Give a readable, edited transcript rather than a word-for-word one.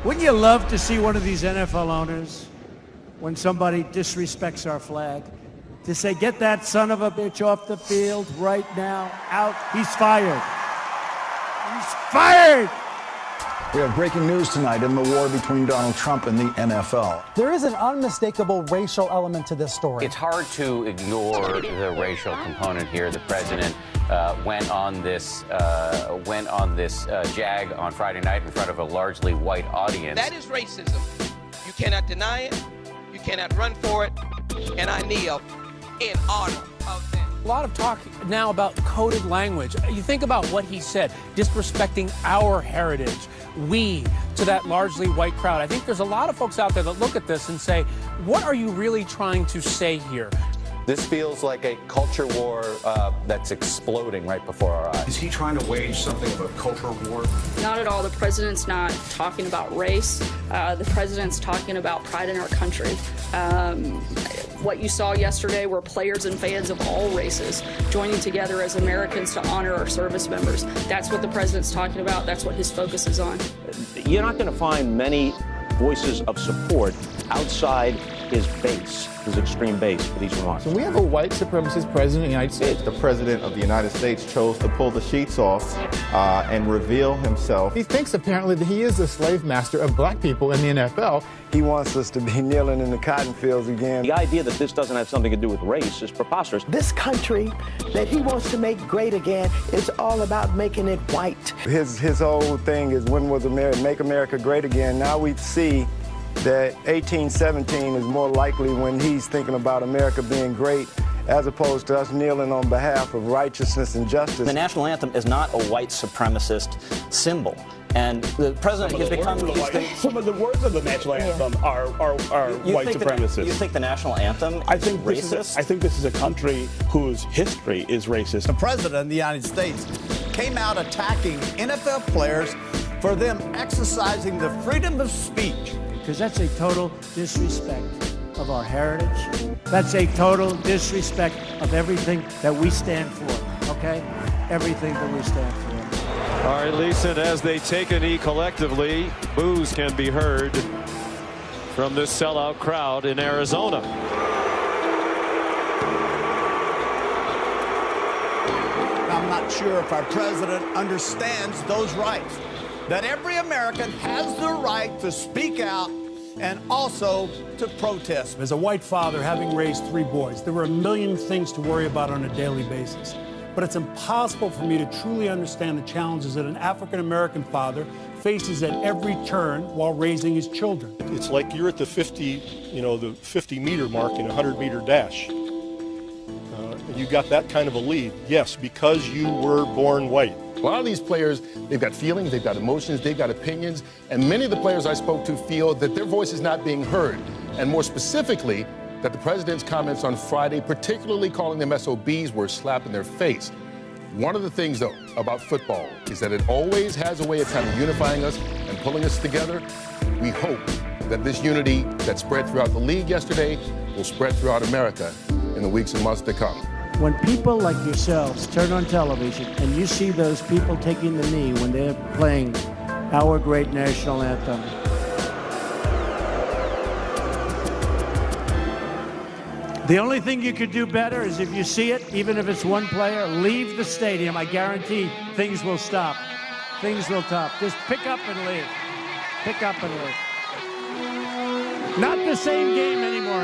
Wouldn't you love to see one of these NFL owners, when somebody disrespects our flag, to say, get that son of a bitch off the field right now, out, he's fired. He's fired! We have breaking news tonight in the war between Donald Trump and the NFL. There is an unmistakable racial element to this story. It's hard to ignore the racial component here. The president went on this jag on Friday night in front of a largely white audience. That is racism. You cannot deny it. You cannot run for it. And I kneel in honor of them. A lot of talk now about coded language. You think about what he said, disrespecting our heritage, we, to that largely white crowd. I think there's a lot of folks out there that look at this and say, what are you really trying to say here? This feels like a culture war that's exploding right before our eyes. Is he trying to wage something of a cultural war? Not at all. The president's not talking about race. The president's talking about pride in our country. What you saw yesterday were players and fans of all races joining together as Americans to honor our service members. That's what the president's talking about. That's what his focus is on. You're not going to find many voices of support outside his base, his extreme base for these remarks. So we have a white supremacist president of the United States. The president of the United States chose to pull the sheets off and reveal himself. He thinks apparently that he is the slave master of black people in the NFL. He wants us to be kneeling in the cotton fields again. The idea that this doesn't have something to do with race is preposterous. This country that he wants to make great again is all about making it white. His whole thing is, when was America, make America great again? Now we see that 1817 is more likely when he's thinking about America being great, as opposed to us kneeling on behalf of righteousness and justice. The national anthem is not a white supremacist symbol. And the president has become... Some of the words of the national anthem are white supremacists. You think the national anthem is racist? I think this is a country whose history is racist. The president of the United States came out attacking NFL players for them exercising the freedom of speech. Because that's a total disrespect of our heritage. That's a total disrespect of everything that we stand for, okay? Everything that we stand for. All right, Lisa, and as they take a knee collectively, boos can be heard from this sellout crowd in Arizona. I'm not sure if our president understands those rights. That every American has the right to speak out and also to protest. As a white father, having raised 3 boys, there were a million things to worry about on a daily basis. But it's impossible for me to truly understand the challenges that an African-American father faces at every turn while raising his children. It's like you're at the 50-meter mark in a 100-meter dash. You got that kind of a lead, yes, because you were born white. A lot of these players, they've got feelings, they've got emotions, they've got opinions, and many of the players I spoke to feel that their voice is not being heard, and more specifically, that the president's comments on Friday, particularly calling them SOBs, were a slap in their face. One of the things, though, about football is that it always has a way of kind of unifying us and pulling us together. We hope that this unity that spread throughout the league yesterday will spread throughout America in the weeks and months to come. When people like yourselves turn on television and you see those people taking the knee when they're playing our great national anthem, the only thing you could do better is, if you see it, even if it's one player, leave the stadium. I guarantee things will stop. Things will stop. Just pick up and leave. Pick up and leave. Not the same game anymore.